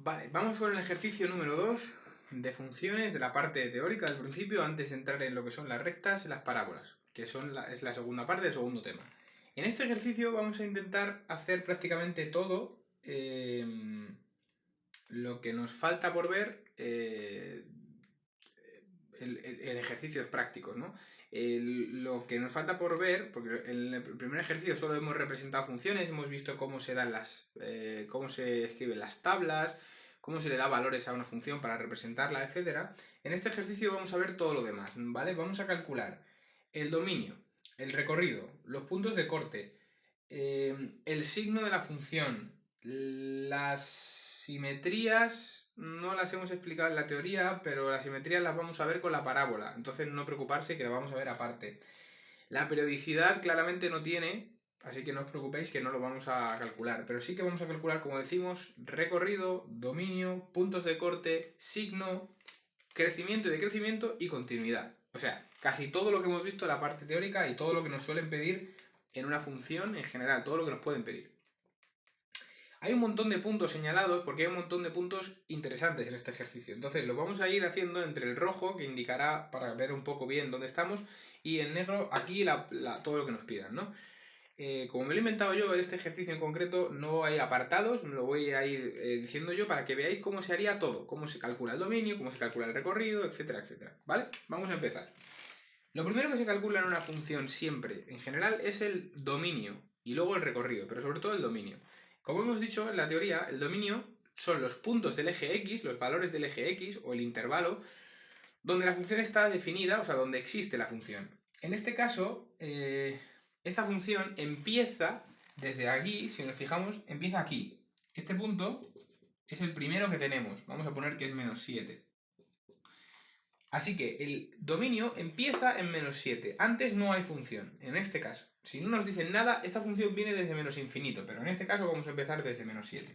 Vale, vamos con el ejercicio número 2 de funciones de la parte teórica del principio antes de entrar en lo que son las rectas y las parábolas, que es la segunda parte del segundo tema. En este ejercicio vamos a intentar hacer prácticamente todo lo que nos falta por ver en ejercicios prácticos, ¿no? Lo que nos falta por ver, porque en el primer ejercicio solo hemos representado funciones, hemos visto cómo se dan cómo se escriben las tablas, cómo se le da valores a una función para representarla, etc. En este ejercicio vamos a ver todo lo demás, ¿vale? Vamos a calcular el dominio, el recorrido, los puntos de corte, el signo de la función, las simetrías no las hemos explicado en la teoría, pero las simetrías las vamos a ver con la parábola, entonces no preocuparse que la vamos a ver aparte. La periodicidad claramente no tiene, así que no os preocupéis que no lo vamos a calcular, pero sí que vamos a calcular, como decimos, recorrido, dominio, puntos de corte, signo, crecimiento y decrecimiento y continuidad. O sea, casi todo lo que hemos visto en la parte teórica y todo lo que nos suelen pedir en una función en general, todo lo que nos pueden pedir. Hay un montón de puntos señalados porque hay un montón de puntos interesantes en este ejercicio. Entonces lo vamos a ir haciendo entre el rojo, que indicará para ver un poco bien dónde estamos, y en negro aquí todo lo que nos pidan, ¿no? Como me lo he inventado yo en este ejercicio en concreto, no hay apartados, lo voy a ir diciendo yo para que veáis cómo se haría todo, cómo se calcula el dominio, cómo se calcula el recorrido, etcétera, etcétera. ¿Vale? Vamos a empezar. Lo primero que se calcula en una función siempre, en general, es el dominio y luego el recorrido, pero sobre todo el dominio. Como hemos dicho en la teoría, el dominio son los puntos del eje X, los valores del eje X o el intervalo, donde la función está definida, o sea, donde existe la función. En este caso, esta función empieza desde aquí, si nos fijamos, empieza aquí. Este punto es el primero que tenemos. Vamos a poner que es menos 7. Así que el dominio empieza en menos 7. Antes no hay función, en este caso. Si no nos dicen nada, esta función viene desde menos infinito, pero en este caso vamos a empezar desde menos 7.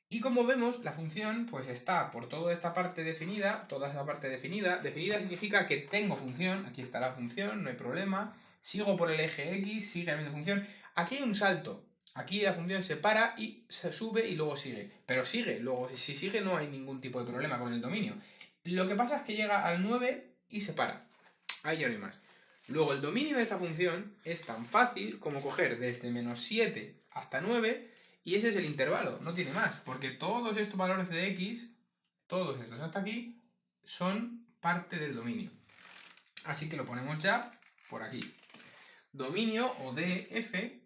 Y como vemos, la función pues está por toda esta parte definida, toda esa parte definida. Definida significa que tengo función, aquí está la función, no hay problema. Sigo por el eje X, sigue habiendo función. Aquí hay un salto. Aquí la función se para y se sube y luego sigue. Pero sigue, luego si sigue no hay ningún tipo de problema con el dominio. Lo que pasa es que llega al 9 y se para. Ahí ya no hay más. Luego el dominio de esta función es tan fácil como coger desde menos 7 hasta 9 y ese es el intervalo, no tiene más, porque todos estos valores de x, todos estos hasta aquí, son parte del dominio. Así que lo ponemos ya por aquí. Dominio o df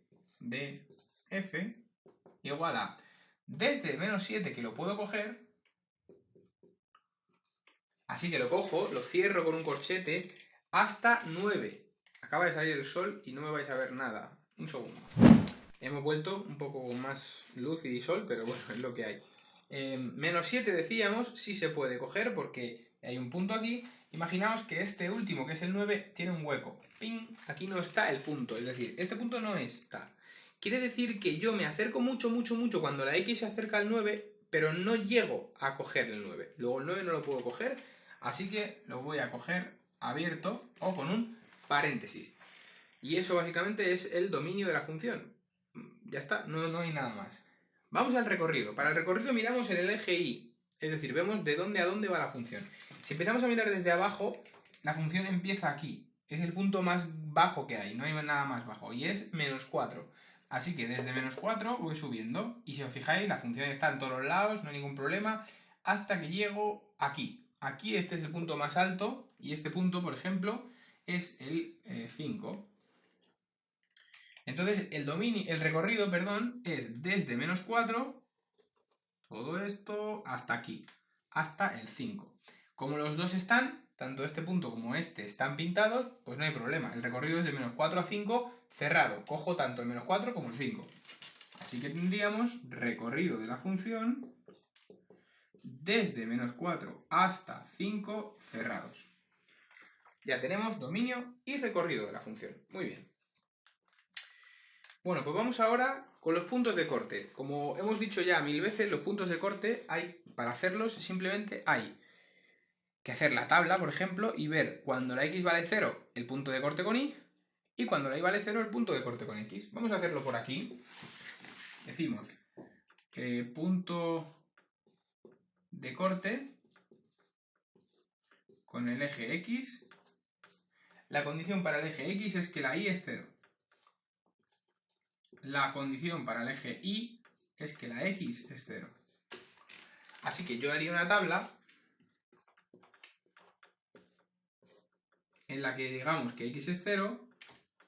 igual a desde menos 7 que lo puedo coger. Así que lo cojo, lo cierro con un corchete hasta 9. Acaba de salir el sol y no me vais a ver nada. Un segundo. Hemos vuelto un poco con más luz y sol, pero bueno, es lo que hay. Menos 7 decíamos, sí se puede coger porque hay un punto aquí. Imaginaos que este último, que es el 9, tiene un hueco. ¡Ping! Aquí no está el punto, es decir, este punto no está. Quiere decir que yo me acerco mucho, mucho, mucho cuando la X se acerca al 9, pero no llego a coger el 9. Luego el 9 no lo puedo coger, así que lo voy a coger abierto o con un paréntesis. Y eso básicamente es el dominio de la función. Ya está, no hay nada más. Vamos al recorrido. Para el recorrido miramos en el eje Y, es decir, vemos de dónde a dónde va la función. Si empezamos a mirar desde abajo, la función empieza aquí. Es el punto más bajo que hay, no hay nada más bajo, y es menos 4. Así que desde menos 4 voy subiendo, y si os fijáis, la función está en todos los lados, no hay ningún problema, hasta que llego aquí. Aquí este es el punto más alto, y este punto, por ejemplo, es el 5. Entonces el recorrido, perdón, es desde menos 4, todo esto, hasta aquí, hasta el 5. Como los dos están, tanto este punto como este están pintados, pues no hay problema. El recorrido es de menos 4 a 5 cerrado. Cojo tanto el menos 4 como el 5. Así que tendríamos recorrido de la función desde menos 4 hasta 5 cerrados. Ya tenemos dominio y recorrido de la función. Muy bien. Bueno, pues vamos ahora con los puntos de corte. Como hemos dicho ya 1000 veces, los puntos de corte para hacerlos simplemente hay que hacer la tabla, por ejemplo, y ver cuando la x vale 0 el punto de corte con y cuando la y vale 0 el punto de corte con x. Vamos a hacerlo por aquí. Decimos punto de corte con el eje X. La condición para el eje X es que la Y es 0. La condición para el eje Y es que la X es 0. Así que yo haría una tabla en la que digamos que X es 0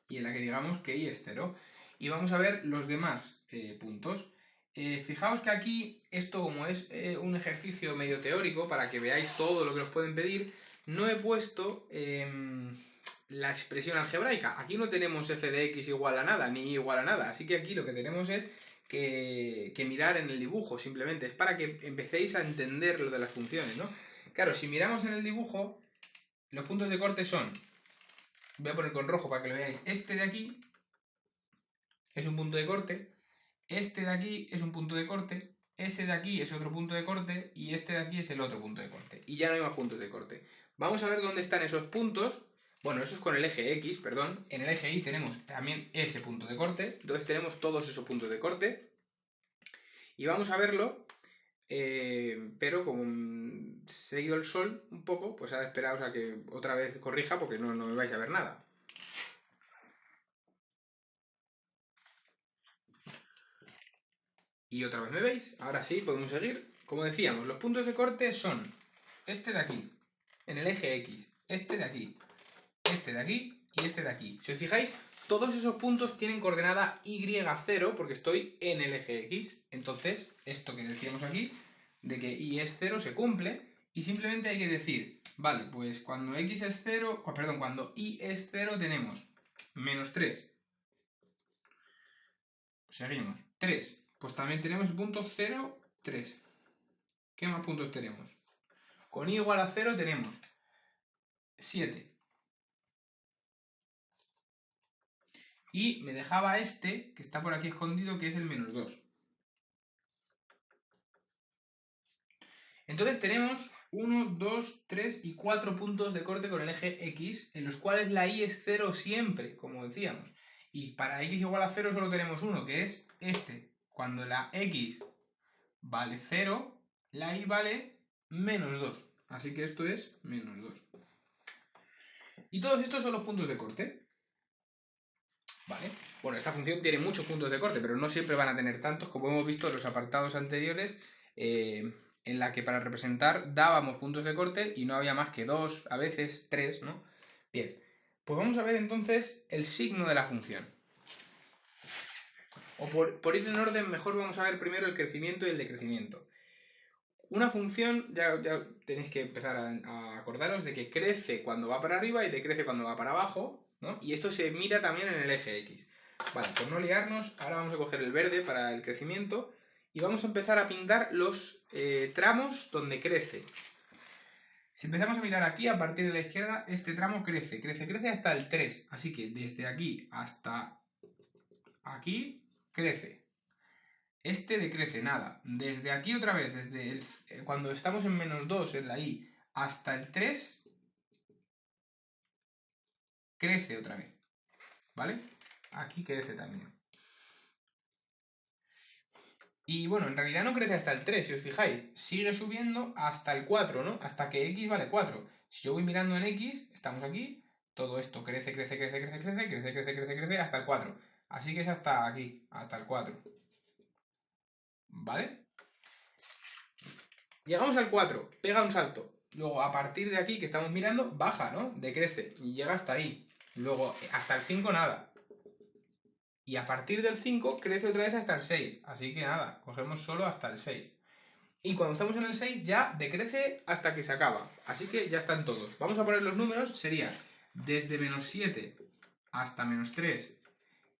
y en la que digamos que Y es 0. Y vamos a ver los demás puntos. Fijaos que aquí, esto como es un ejercicio medio teórico, para que veáis todo lo que os pueden pedir, no he puesto la expresión algebraica. Aquí no tenemos f de x igual a nada, ni y igual a nada. Así que aquí lo que tenemos es que mirar en el dibujo, simplemente. Es para que empecéis a entender lo de las funciones, ¿no? Claro, si miramos en el dibujo, los puntos de corte son, voy a poner con rojo para que lo veáis, este de aquí es un punto de corte, este de aquí es un punto de corte, ese de aquí es otro punto de corte y este de aquí es el otro punto de corte. Y ya no hay más puntos de corte. Vamos a ver dónde están esos puntos. Bueno, eso es con el eje X, perdón. En el eje Y tenemos también ese punto de corte. Entonces tenemos todos esos puntos de corte. Y vamos a verlo, pero como se ha ido el sol un poco, pues ahora esperaos a que otra vez corrija porque no vais a ver nada. Y otra vez me veis. Ahora sí, podemos seguir. Como decíamos, los puntos de corte son este de aquí, en el eje X, este de aquí, este de aquí y este de aquí. Si os fijáis, todos esos puntos tienen coordenada Y0 porque estoy en el eje X. Entonces, esto que decíamos aquí, de que Y es 0 se cumple y simplemente hay que decir, vale, pues cuando X es 0, perdón, cuando Y es 0 tenemos menos 3. Seguimos. 3. Pues también tenemos el punto 0, 3. ¿Qué más puntos tenemos? Con y igual a 0 tenemos 7. Y me dejaba este, que está por aquí escondido, que es el menos 2. Entonces tenemos 1, 2, 3 y 4 puntos de corte con el eje X, en los cuales la y es 0 siempre, como decíamos. Y para x igual a 0 solo tenemos uno, que es este. Cuando la x vale 0, la y vale menos 2. Así que esto es menos 2. Y todos estos son los puntos de corte. ¿Vale? Bueno, esta función tiene muchos puntos de corte, pero no siempre van a tener tantos, como hemos visto en los apartados anteriores, en la que para representar dábamos puntos de corte y no había más que 2, a veces 3, ¿no? Bien, pues vamos a ver entonces el signo de la función. O por ir en orden, mejor vamos a ver primero el crecimiento y el decrecimiento. Una función, ya tenéis que empezar a acordaros de que crece cuando va para arriba y decrece cuando va para abajo, ¿no? Y esto se mira también en el eje X. Vale, por no liarnos, ahora vamos a coger el verde para el crecimiento y vamos a empezar a pintar los tramos donde crece. Si empezamos a mirar aquí, a partir de la izquierda, este tramo crece hasta el 3. Así que desde aquí hasta aquí crece. Este decrece nada. Desde aquí otra vez, desde cuando estamos en menos 2 en la y hasta el 3, crece otra vez. ¿Vale? Aquí crece también. Y bueno, en realidad no crece hasta el 3, si os fijáis. Sigue subiendo hasta el 4, ¿no? Hasta que x vale 4. Si yo voy mirando en x, estamos aquí, todo esto crece hasta el 4. Así que es hasta aquí, hasta el 4. ¿Vale? Llegamos al 4, pega un salto. Luego, a partir de aquí que estamos mirando, baja, ¿no? Decrece y llega hasta ahí. Luego, hasta el 5 nada. Y a partir del 5 crece otra vez hasta el 6. Así que nada, cogemos solo hasta el 6. Y cuando estamos en el 6 ya decrece hasta que se acaba. Así que ya están todos. Vamos a poner los números. Sería desde menos 7 hasta menos 3.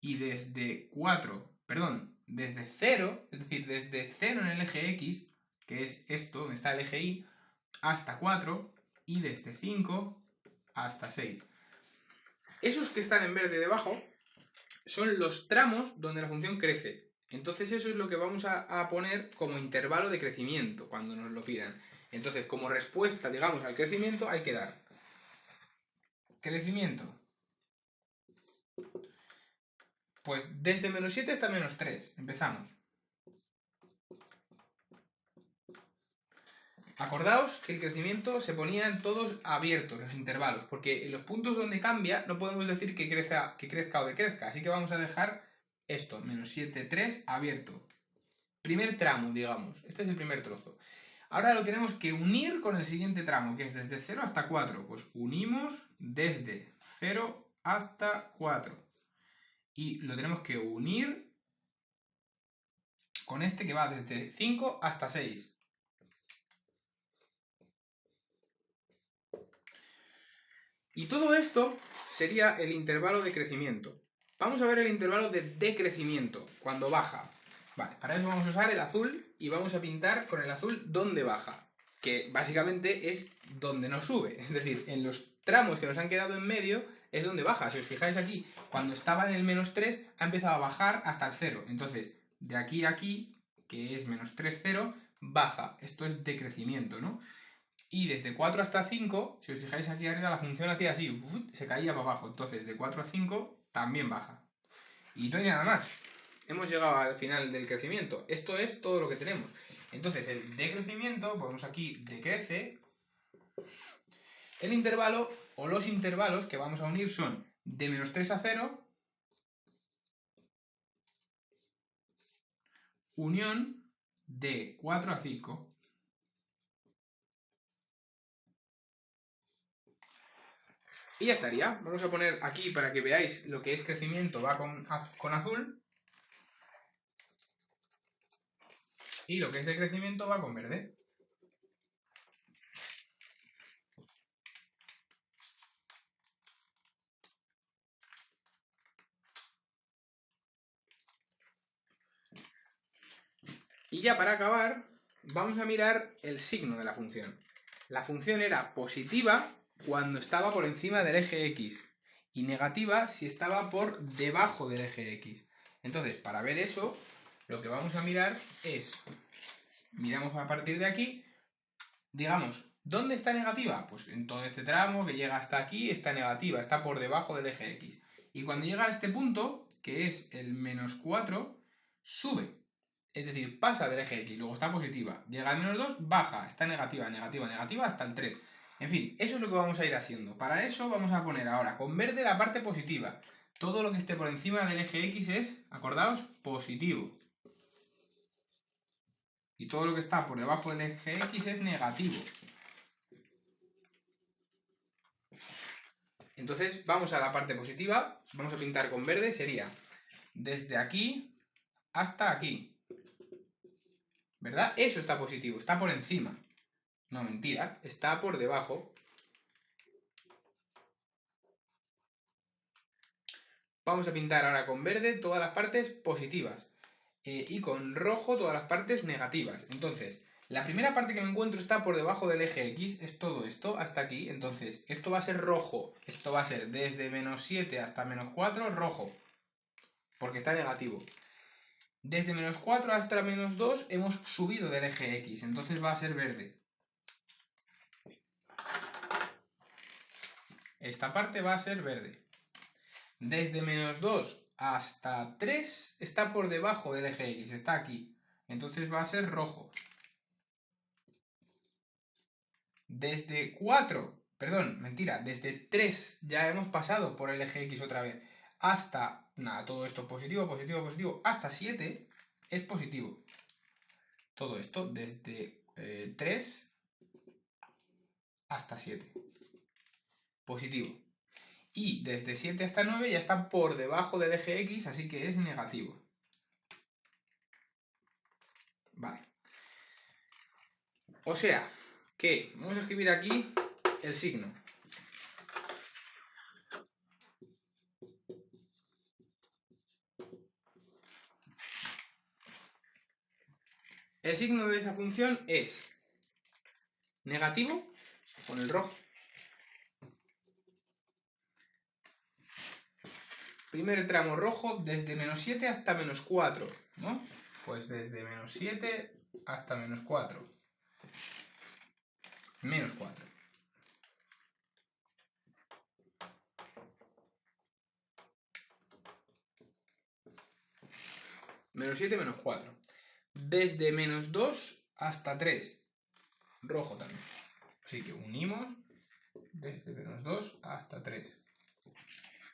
Y desde 4, perdón, desde 0, es decir, desde 0 en el eje X, que es esto, donde está el eje Y, hasta 4, y desde 5 hasta 6. Esos que están en verde debajo son los tramos donde la función crece. Entonces eso es lo que vamos a poner como intervalo de crecimiento cuando nos lo pidan. Entonces, como respuesta, digamos, al crecimiento hay que dar crecimiento. Pues desde menos 7 hasta menos 3. Empezamos. Acordaos que el crecimiento se ponían todos abiertos, los intervalos, porque en los puntos donde cambia no podemos decir que crezca o decrezca, así que vamos a dejar esto, menos 7, 3, abierto. Primer tramo, digamos, este es el primer trozo. Ahora lo tenemos que unir con el siguiente tramo, que es desde 0 hasta 4. Pues unimos desde 0 hasta 4. Y lo tenemos que unir con este que va desde 5 hasta 6. Y todo esto sería el intervalo de crecimiento. Vamos a ver el intervalo de decrecimiento, cuando baja. Vale, para eso vamos a usar el azul y vamos a pintar con el azul donde baja, que básicamente es donde no sube. Es decir, en los tramos que nos han quedado en medio es donde baja. Si os fijáis aquí, cuando estaba en el menos 3 ha empezado a bajar hasta el 0. Entonces, de aquí a aquí, que es menos 3, 0, baja. Esto es decrecimiento, ¿no? Y desde 4 hasta 5, si os fijáis aquí arriba, la función hacía así, se caía para abajo. Entonces, de 4 a 5 también baja. Y no hay nada más. Hemos llegado al final del crecimiento. Esto es todo lo que tenemos. Entonces, el decrecimiento, ponemos aquí decrece. El intervalo o los intervalos que vamos a unir son de menos 3 a 0, unión de 4 a 5. Y ya estaría. Vamos a poner aquí para que veáis lo que es crecimiento, va con azul. Y lo que es de crecimiento va con verde. Y ya para acabar, vamos a mirar el signo de la función. La función era positiva cuando estaba por encima del eje X y negativa si estaba por debajo del eje X. Entonces, para ver eso, lo que vamos a mirar es, miramos a partir de aquí, digamos, ¿dónde está negativa? Pues en todo este tramo que llega hasta aquí está negativa, está por debajo del eje X. Y cuando llega a este punto, que es el menos 4, sube. Es decir, pasa del eje X, luego está positiva. Llega al menos 2, baja, está negativa, negativa, negativa hasta el 3. En fin, eso es lo que vamos a ir haciendo. Para eso vamos a poner ahora con verde la parte positiva. Todo lo que esté por encima del eje X es, acordaos, positivo. Y todo lo que está por debajo del eje X es negativo. Entonces vamos a la parte positiva, vamos a pintar con verde, sería desde aquí hasta aquí. ¿Verdad? Eso está positivo, está por encima. No, mentira, está por debajo. Vamos a pintar ahora con verde todas las partes positivas y con rojo todas las partes negativas. Entonces, la primera parte que me encuentro está por debajo del eje X, es todo esto, hasta aquí. Entonces, esto va a ser rojo, esto va a ser desde menos 7 hasta menos 4, rojo, porque está negativo. Desde menos 4 hasta menos 2 hemos subido del eje X, entonces va a ser verde. Esta parte va a ser verde. Desde menos 2 hasta 3 está por debajo del eje X, está aquí. Entonces va a ser rojo. Desde 4, perdón, mentira, desde 3 ya hemos pasado por el eje X otra vez. Hasta, nada, todo esto positivo, positivo, positivo, hasta 7 es positivo. Todo esto desde 3 hasta 7. Positivo. Y desde 7 hasta 9 ya está por debajo del eje X, así que es negativo. Vale. O sea, que vamos a escribir aquí el signo. El signo de esa función es negativo, con el rojo. Primer tramo rojo desde menos 7 hasta menos 4, ¿no? Pues desde menos 7 hasta menos 4. Menos 4. Menos 7, menos 4. Desde menos 2 hasta 3. rojo también. Así que unimos desde menos 2 hasta 3.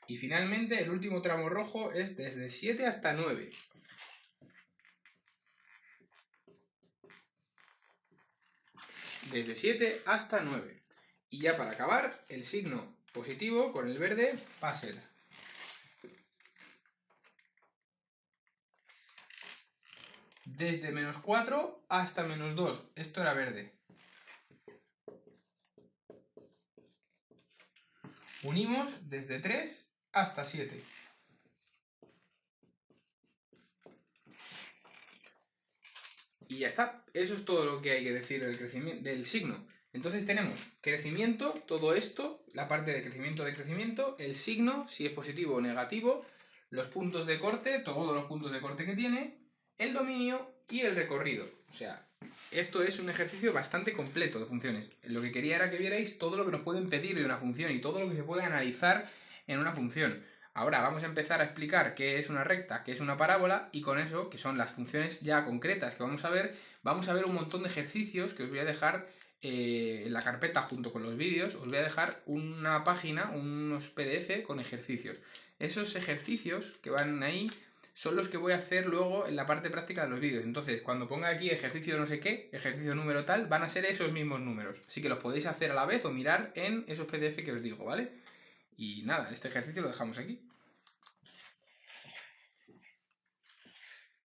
Y finalmente el último tramo rojo es desde 7 hasta 9. Desde 7 hasta 9. Y ya para acabar, el signo positivo con el verde va a ser desde menos 4 hasta menos 2. Esto era verde. Unimos desde 3 hasta 7. Y ya está. Eso es todo lo que hay que decir del crecimiento, del signo. Entonces tenemos crecimiento, todo esto, la parte de crecimiento, el signo, si es positivo o negativo, los puntos de corte, todos los puntos de corte que tiene, el dominio y el recorrido. O sea, esto es un ejercicio bastante completo de funciones. Lo que quería era que vierais todo lo que nos pueden pedir de una función y todo lo que se puede analizar en una función. Ahora vamos a empezar a explicar qué es una recta, qué es una parábola, y con eso, que son las funciones ya concretas que vamos a ver un montón de ejercicios que os voy a dejar en la carpeta junto con los vídeos. Os voy a dejar una página, unos PDF con ejercicios. Esos ejercicios que van ahí son los que voy a hacer luego en la parte práctica de los vídeos. Entonces, cuando ponga aquí ejercicio no sé qué, ejercicio número tal, van a ser esos mismos números. Así que los podéis hacer a la vez o mirar en esos PDF que os digo, ¿vale? Y nada, este ejercicio lo dejamos aquí.